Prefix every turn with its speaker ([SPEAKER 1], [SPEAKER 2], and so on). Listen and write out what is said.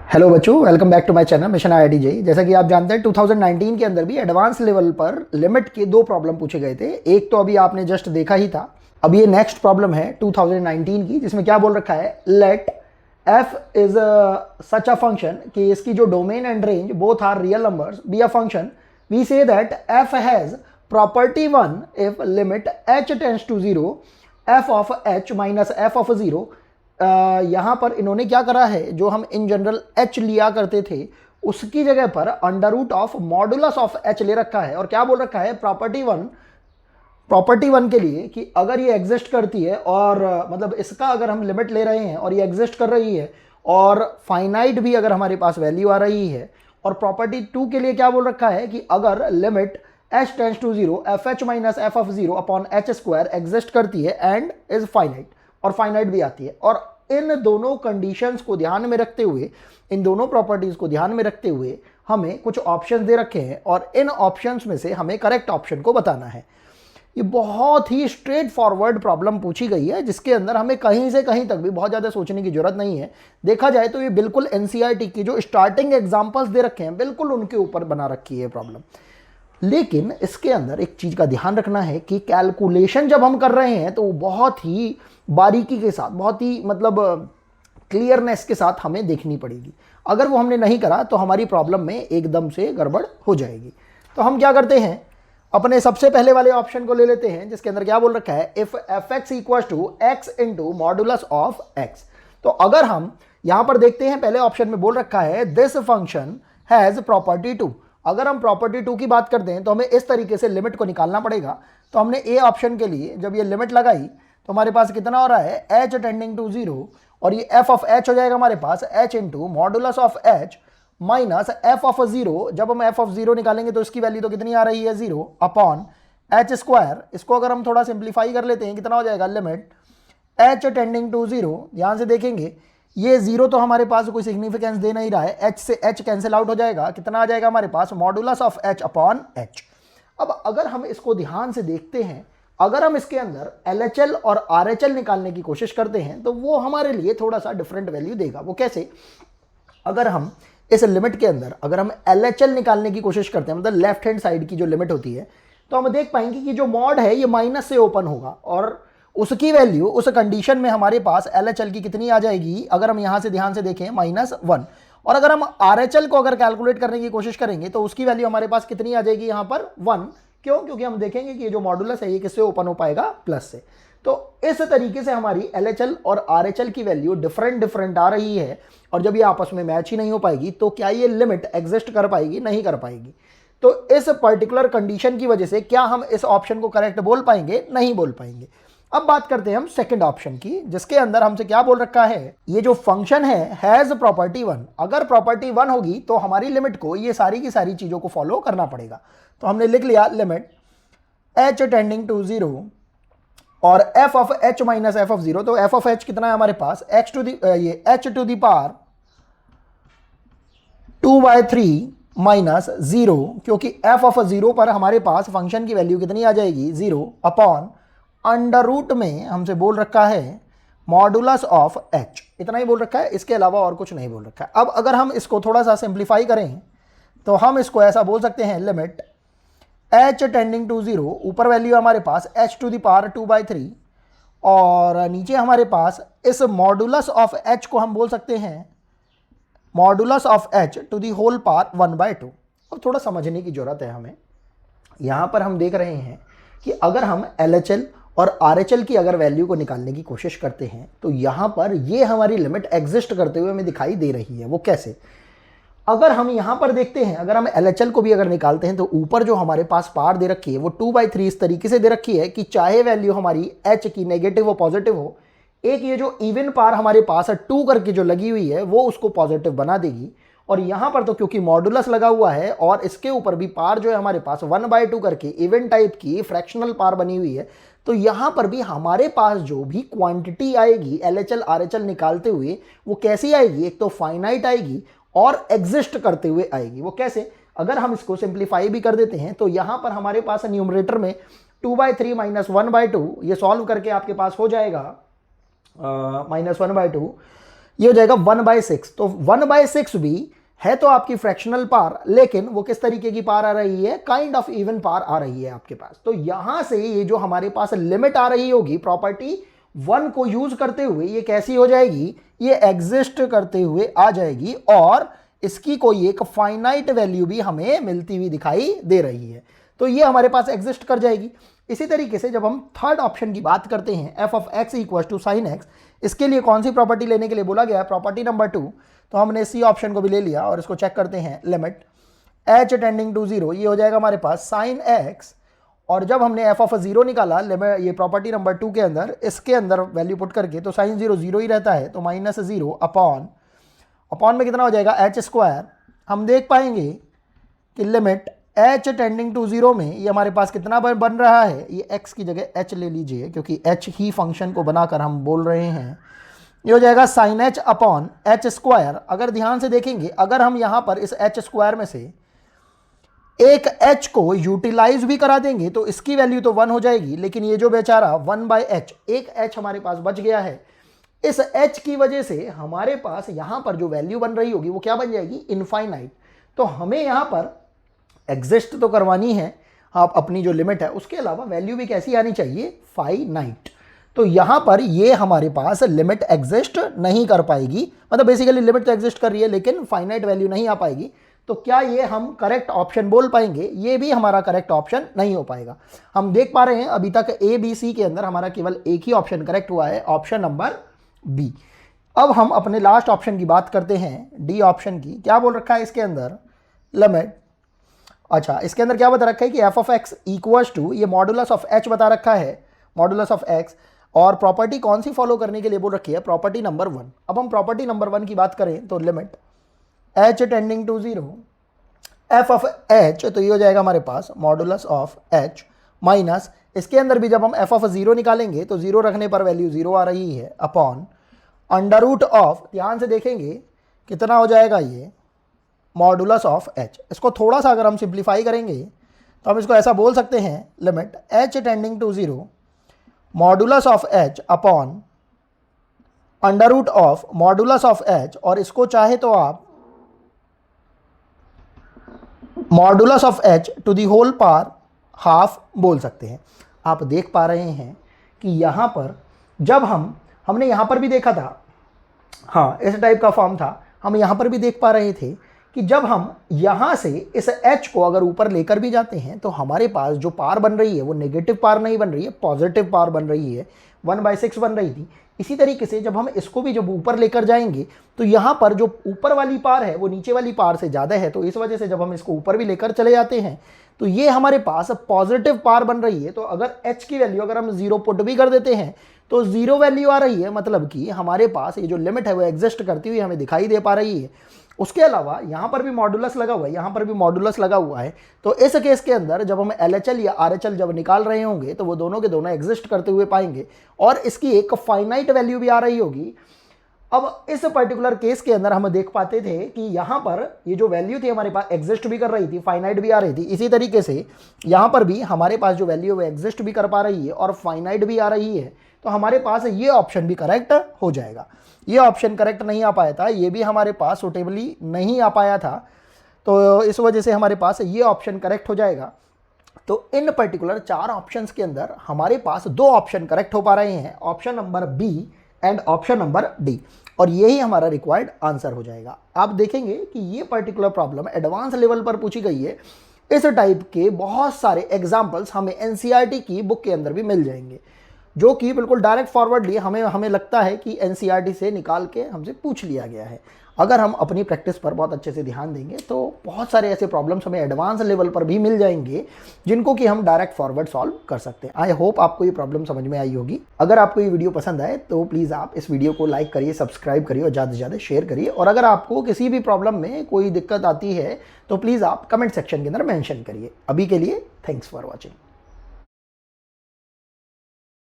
[SPEAKER 1] Hello बच्चों, welcome back to my channel mission IIT JEE. जैसा कि आप जानते हैं 2019 के अंदर भी एडवांस लेवल पर लिमिट के दो प्रॉब्लम पूछे गए थे। एक तो अभी आपने जस्ट देखा ही था। अब ये नेक्स्ट प्रॉब्लम है 2019 की, जिसमें क्या बोल रखा है, let f is such a function कि इसकी जो domain and range both are real numbers be a function. We say that f has property 1 if limit h tends to 0 f of h minus f of 0। यहाँ पर इन्होंने क्या करा है, जो हम इन जनरल h लिया करते थे उसकी जगह पर under root of modulus of h ले रखा है। और क्या बोल रखा है, प्रॉपर्टी वन के लिए कि अगर ये एग्जिस्ट करती है और मतलब इसका अगर हम लिमिट ले रहे हैं और ये एग्जिस्ट कर रही है और फाइनाइट भी अगर हमारे पास वैल्यू आ रही है, और प्रॉपर्टी टू के लिए क्या बोल रखा है कि अगर limit h tends to 0 f h minus f of 0 upon h square exist करती है एंड इज फाइनाइट, और फाइनाइट भी आती है। और इन दोनों कंडीशंस को ध्यान में रखते हुए, इन दोनों प्रॉपर्टीज को ध्यान में रखते हुए हमें कुछ ऑप्शंस दे रखे हैं और इन ऑप्शंस में से हमें करेक्ट ऑप्शन को बताना है। ये बहुत ही स्ट्रेट फॉरवर्ड प्रॉब्लम पूछी गई है, जिसके अंदर हमें कहीं से कहीं तक भी बहुत ज़्यादा सोचने की जरूरत नहीं है। देखा जाए तो ये बिल्कुल एनसीईआरटी की जो स्टार्टिंग एग्जाम्पल्स दे रखे हैं बिल्कुल उनके ऊपर बना रखी है प्रॉब्लम। लेकिन इसके अंदर एक चीज़ का ध्यान रखना है कि कैलकुलेशन जब हम कर रहे हैं तो बहुत ही बारीकी के साथ, बहुत ही मतलब क्लियरनेस के साथ हमें देखनी पड़ेगी। अगर वो हमने नहीं करा तो हमारी प्रॉब्लम में एकदम से गड़बड़ हो जाएगी। तो हम क्या करते हैं, अपने सबसे पहले वाले ऑप्शन को ले लेते हैं, जिसके अंदर क्या बोल रखा है, if f x equal to x into modulus of x. तो अगर हम यहां पर देखते हैं, पहले ऑप्शन में बोल रखा है दिस फंक्शन हैज प्रॉपर्टी 2। अगर हम प्रॉपर्टी 2 की बात करते हैं तो हमें इस तरीके से लिमिट को निकालना पड़ेगा। तो हमने ए ऑप्शन के लिए जब ये लिमिट लगाई तो हमारे पास कितना हो रहा है, h टेंडिंग टू 0, और ये f ऑफ h हो जाएगा हमारे पास h into modulus of h minus f of 0। जब हम f ऑफ 0 निकालेंगे तो इसकी वैल्यू तो कितनी आ रही है, 0 अपॉन h स्क्वायर। इसको अगर हम थोड़ा सिंप्लीफाई कर लेते हैं, कितना हो जाएगा, लिमिट h टेंडिंग टू 0। ध्यान से देखेंगे ये 0 तो हमारे पास कोई सिग्निफिकेंस दे नहीं रहा है, h से h कैंसिल आउट हो जाएगा, कितना आ जाएगा हमारे पास, modulus of h upon h। अब अगर हम इसको ध्यान से देखते हैं, अगर हम इसके अंदर LHL और RHL निकालने की कोशिश करते हैं तो वो हमारे लिए थोड़ा सा डिफरेंट वैल्यू देगा। वो कैसे, अगर हम इस लिमिट के अंदर अगर हम LHL निकालने की कोशिश करते हैं, मतलब लेफ्ट हैंड साइड की जो लिमिट होती है, तो हम देख पाएंगे कि जो मॉड है ये माइनस से ओपन होगा और उसकी वैल्यू उस कंडीशन में हमारे पास LHL की कितनी आ जाएगी, अगर हम यहां से ध्यान से देखें, -1। और अगर हम RHL को अगर कैलकुलेट करने की कोशिश करेंगे तो उसकी वैल्यू हमारे पास कितनी आ जाएगी, यहां पर 1। क्यों, क्योंकि हम देखेंगे कि ये जो मॉडुलस है ये किससे ओपन हो पाएगा, प्लस से। तो इस तरीके से हमारी LHL और RHL की वैल्यू डिफरेंट आ रही है, और जब ये आपस में मैच ही नहीं हो पाएगी तो क्या ये लिमिट एग्जिस्ट कर पाएगी, नहीं कर पाएगी। तो इस पर्टिकुलर कंडीशन की वजह से क्या हम इस ऑप्शन को करेक्ट बोल पाएंगे, नहीं बोल पाएंगे। अब बात करते हैं हम सेकंड ऑप्शन की, जिसके अंदर हमसे क्या बोल रखा है, ये जो फंक्शन है हैज प्रॉपर्टी 1। अगर प्रॉपर्टी 1 होगी तो हमारी लिमिट को ये सारी की सारी चीजों को फॉलो करना पड़ेगा। तो हमने लिख लिया लिमिट h टेंडिंग टू 0 और f of h minus f of 0। तो f ऑफ h कितना है हमारे पास, h to the power 2/3 minus 0, क्योंकि f ऑफ 0 पर हमारे पास फंक्शन की वैल्यू कितनी आ जाएगी, 0 अपॉन अंडर रूट में हमसे बोल रखा है मॉडुलस ऑफ h। इतना ही बोल रखा है, इसके अलावा और कुछ नहीं बोल रखा है। अब अगर हम इसको थोड़ा सा सिंप्लीफाई करें तो हम इसको ऐसा बोल सकते हैं, लिमिट h टेंडिंग टू 0, ऊपर वैल्यू हमारे पास h टू द पावर 2/3, और नीचे हमारे पास इस मॉडुलस ऑफ h को हम बोल सकते हैं modulus of h to the whole power 1/2। अब थोड़ा समझने की जरूरत है हमें। यहां पर हम देख रहे हैं कि अगर हम LHL और RHL की अगर वैल्यू को निकालने की कोशिश करते हैं तो यहां पर ये हमारी लिमिट एग्जिस्ट करते हुए हमें दिखाई दे रही है। वो कैसे, अगर हम यहां पर देखते हैं, अगर हम LHL को भी अगर निकालते हैं तो ऊपर जो हमारे पास पावर दे रखी है वो 2/3 इस तरीके से दे रखी है कि चाहे वैल्यू हमारी h की नेगेटिव हो पॉजिटिव हो, एक ये जो इवन पावर हमारे पास 2 करके जो लगी हुई है वो उसको पॉजिटिव बना देगी। और यहां पर तो क्योंकि मॉडुलस लगा हुआ है और इसके ऊपर भी पावर जो है हमारे पास 1/2 करके इवन टाइप की फ्रैक्शनल पावर बनी हुई है, तो यहां पर भी हमारे पास जो भी क्वांटिटी आएगी LHL RHL निकालते हुए वो कैसी आएगी, एक तो फाइनाइट आएगी और एग्जिस्ट करते हुए आएगी। वो कैसे, अगर हम इसको सिंप्लीफाई भी कर देते हैं तो यहां पर हमारे पास न्यूमरेटर में 2/3 माइनस 1/2, ये सॉल्व करके आपके पास हो जाएगा -1/2। ये हो जाएगा 1/6। तो 1/6 भी है तो आपकी फ्रैक्शनल पार, लेकिन वो किस तरीके की पार आ रही है, काइंड ऑफ इवन पार आ रही है आपके पास। तो यहां से ये जो हमारे पास लिमिट आ रही होगी प्रॉपर्टी 1 को यूज करते हुए, ये कैसी हो जाएगी, ये एग्जिस्ट करते हुए आ जाएगी और इसकी कोई एक फाइनाइट वैल्यू भी हमें मिलती हुई दिखाई दे रही है। तो ये हमारे पास एग्जिस्ट कर जाएगी। इसी तरीके से जब हम थर्ड ऑप्शन की बात करते हैं, f of x equal to sine x, इसके लिए कौन सी प्रॉपर्टी लेने के लिए बोला गया है, प्रॉपर्टी नंबर 2। तो हमने सी ऑप्शन को भी ले लिया और इसको चेक करते हैं, लिमिट h टेंडिंग टू 0, ये हो जाएगा हमारे पास साइन x, और जब हमने f ऑफ 0 निकाला लिमिट, ये प्रॉपर्टी नंबर 2 के अंदर, इसके अंदर वैल्यू पुट करके, तो साइन 0 0 ही रहता है, तो -0 अपॉन में कितना हो जाएगा h²। हम देख पाएंगे कि लिमिट h टेंडिंग टू 0 में ये हमारे पास कितना बन रहा है, ये x की जगह h ले लीजिए क्योंकि h ही फंक्शन को बनाकर हम बोल रहे हैं, ये हो जाएगा साइन h अपॉन h²। अगर ध्यान से देखेंगे, अगर हम यहाँ पर इस h² में से एक h को यूटिलाइज भी करा देंगे तो इसकी वैल्यू तो 1 हो जाएगी, लेकिन ये जो बेचारा 1/h, एक h हमारे पास बच गया है। इस h की वजह से हमारे पास यहाँ पर जो वैल्यू बन रही होगी वो क्या बन जाएगी, इनफाइनाइट। तो हमें यहाँ पर एग्जिस्ट तो करवानी है आप अपनी जो लिमिट है, उसके अलावा वैल्यू भी कैसी आनी चाहिए, फाइनाइट। तो यहां पर ये हमारे पास लिमिट एग्जिस्ट नहीं कर पाएगी, मतलब बेसिकली लिमिट तो एग्जिस्ट कर रही है लेकिन फाइनाइट वैल्यू नहीं आ पाएगी। तो क्या ये हम करेक्ट ऑप्शन बोल पाएंगे, ये भी हमारा करेक्ट ऑप्शन नहीं हो पाएगा। हम देख पा रहे हैं अभी तक ए बी सी के अंदर हमारा केवल एक ही ऑप्शन करेक्ट हुआ है, ऑप्शन नंबर बी। अब हम अपने लास्ट ऑप्शन की बात करते हैं, डी ऑप्शन की। क्या बोल रखा है इसके अंदर, लिमिट, अच्छा इसके अंदर क्या बता रखा है कि f of x equals to, ये मॉडुलस ऑफ h बता रखा है, मॉडुलस ऑफ x, और प्रॉपर्टी कौन सी फॉलो करने के लिए बोल रखी है, प्रॉपर्टी नंबर 1। अब हम प्रॉपर्टी नंबर 1 की बात करें तो limit h tending to 0 f of h, तो ये हो जाएगा हमारे पास मॉडुलस ऑफ h माइनस, इसके अंदर भी जब हम f ऑफ 0 निकालेंगे तो 0 रखने पर वैल्यू 0 आ रही है, अपॉन अंडर रूट ऑफ, ध्यान से देखेंगे कितना हो जाएगा ये, मॉडुलस ऑफ h। इसको थोड़ा सा अगर हम सिंप्लीफाई करेंगे तो हम इसको ऐसा बोल सकते हैं, limit h tending to 0 modulus of h upon under root of modulus of h, और इसको चाहे तो आप modulus of h to the whole power half बोल सकते हैं। आप देख पा रहे हैं कि यहाँ पर जब हमने यहाँ पर भी देखा था, हाँ इस टाइप का फॉर्म था, हम यहाँ पर भी देख पा रहे थे कि जब हम यहाँ से इस h को अगर ऊपर लेकर भी जाते हैं तो हमारे पास जो पार बन रही है वो नेगेटिव पार नहीं बन रही है, पॉजिटिव पार बन रही है, 1/6 बन रही थी। इसी तरीके से जब हम इसको भी जब ऊपर लेकर जाएंगे तो यहाँ पर जो ऊपर वाली पार है वो नीचे वाली पार से ज़्यादा है, तो इस वजह से जब हम इसको ऊपर भी लेकर चले जाते हैं तो ये हमारे पास पॉजिटिव पार बन रही है। तो अगर h की वैल्यू अगर हम 0 पुट भी कर देते हैं तो 0 वैल्यू आ रही है, मतलब कि हमारे पास ये जो लिमिट है वो एग्जिस्ट करती हुई हमें दिखाई दे पा रही है। उसके अलावा यहाँ पर भी मॉडुलस लगा हुआ है, यहाँ पर भी मॉडुलस लगा हुआ है। तो इस केस के अंदर जब हम LHL या RHL जब निकाल रहे होंगे तो वो दोनों के दोनों एग्जिस्ट करते हुए पाएंगे और इसकी एक फाइनाइट वैल्यू भी आ रही होगी। अब इस पर्टिकुलर केस के अंदर हम देख पाते थे कि यहाँ पर ये जो वैल्यू थी हमारे पास एग्जिस्ट भी कर रही थी, फाइनाइट भी आ रही थी। इसी तरीके से यहाँ पर भी हमारे पास जो वैल्यू है वो एग्जिस्ट भी कर पा रही है और फाइनाइट भी आ रही है। तो हमारे पास ये ऑप्शन भी करेक्ट हो जाएगा। ये ऑप्शन करेक्ट नहीं आ पाया था, ये भी हमारे पास सुटेबली नहीं आ पाया था, तो इस वजह से हमारे पास ये ऑप्शन करेक्ट हो जाएगा। तो इन पर्टिकुलर 4 ऑप्शंस के अंदर हमारे पास 2 ऑप्शन करेक्ट हो पा रहे हैं, option number B and option number D, और यही हमारा रिक्वायर्ड आंसर हो जाएगा। आप देखेंगे कि ये पर्टिकुलर प्रॉब्लम एडवांस लेवल पर पूछी गई है। इस टाइप के बहुत सारे एग्जाम्पल्स हमें NCERT की बुक के अंदर भी मिल जाएंगे, जो कि बिल्कुल डायरेक्ट फॉरवर्डली हमें लगता है कि NCERT से निकाल के हमसे पूछ लिया गया है। अगर हम अपनी प्रैक्टिस पर बहुत अच्छे से ध्यान देंगे तो बहुत सारे ऐसे प्रॉब्लम्स हमें एडवांस लेवल पर भी मिल जाएंगे जिनको कि हम डायरेक्ट फॉरवर्ड सॉल्व कर सकते हैं। आई होप आपको ये प्रॉब्लम समझ में आई होगी। अगर आपको ये वीडियो पसंद आए तो प्लीज़ आप इस वीडियो को लाइक करिए, सब्सक्राइब करिए और ज़्यादा से ज़्यादा शेयर करिए। और अगर आपको किसी भी प्रॉब्लम में कोई दिक्कत आती है तो प्लीज़ आप कमेंट सेक्शन के अंदर मेंशन करिए। अभी के लिए थैंक्स फॉर वॉचिंग।